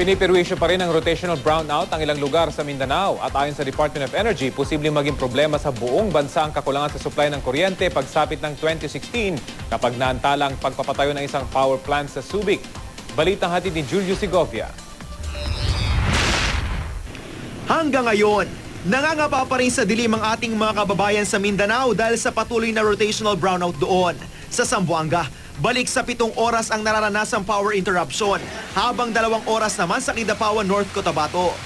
Pinipirwisyo pa rin ng rotational brownout ang ilang lugar sa Mindanao at ayon sa Department of Energy, posibleng maging problema sa buong bansa ang kakulangan sa supply ng kuryente pagsapit ng 2016 kapag naantala ang pagpapatayo ng isang power plant sa Subic. Balitang hatid ni Julio Segovia. Hanggang ngayon, nangangapa pa rin sa dilim ang ating mga kababayan sa Mindanao dahil sa patuloy na rotational brownout doon. Sa Zamboanga, balik sa 7 oras ang nararanasang power interruption, habang 2 oras naman sa Kidapawan, North Cotabato.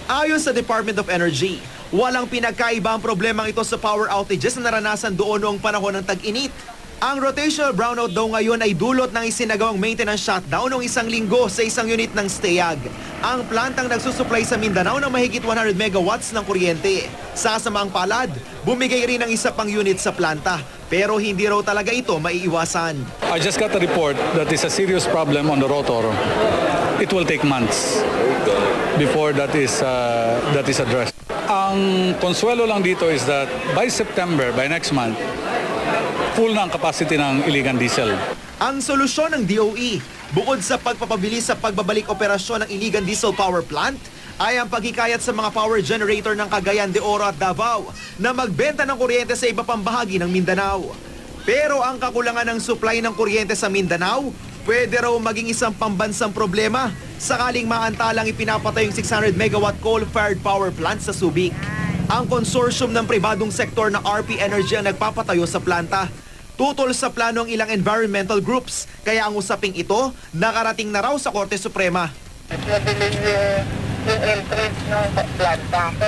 Ayon sa Department of Energy, walang pinagkaiba ang problemang ito sa power outages na naranasan doon noong panahon ng tag-init. Ang rotational brownout daw ngayon ay dulot ng isinagawang maintenance shutdown noong 1 linggo sa isang unit ng STEAG. Ang plantang nagsusupply sa Mindanao ng mahigit 100 megawatts ng kuryente. Sa kasamaang palad, bumigay rin ng isa pang unit sa planta. Pero hindi raw talaga ito maiiwasan. I just got a report that is a serious problem on the rotor. It will take months before that is addressed. Ang konsuelo lang dito is that by September, by next month, full na ang capacity ng Iligan Diesel. Ang solusyon ng DOE, bukod sa pagpapabilis sa pagbabalik operasyon ng Iligan Diesel Power Plant, ay ang paghikayat sa mga power generator ng Cagayan de Oro at Davao na magbenta ng kuryente sa iba pang bahagi ng Mindanao. Pero ang kakulangan ng supply ng kuryente sa Mindanao, pwede raw maging isang pambansang problema sakaling maantalang ipinapatay yung 600 megawatt coal-fired power plant sa Subic. Ang konsorsyum ng pribadong sektor na RP Energy ang nagpapatayo sa planta. Tutol sa plano ang ilang environmental groups, kaya ang usaping ito nakarating na raw sa Korte Suprema. Yung entrance ng planta. So,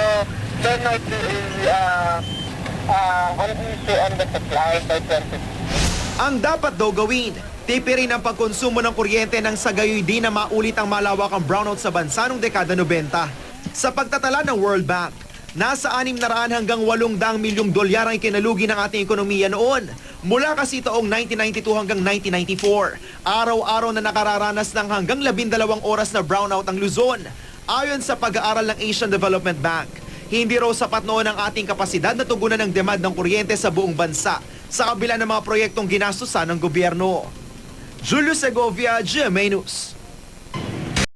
there might be an issue on the supply by 20. Ang dapat daw gawin, tipirin ang pagkonsumo ng kuryente nang sa gayoy di na maulit ang malawakang brownout sa bansa noong dekada 90. Sa pagtatala ng World Bank, nasa 600 hanggang 800 milyong dolyar ang kinalugi ng ating ekonomiya noon. Mula kasi taong 1992 hanggang 1994, araw-araw na nakararanas ng hanggang 12 oras na brownout ang Luzon. Ayon sa pag-aaral ng Asian Development Bank, hindi raw sapat noon ang ating kapasidad na tugunan ng demand ng kuryente sa buong bansa sa kabila ng mga proyektong ginastusan ng gobyerno. Julio Segovia, GMA News.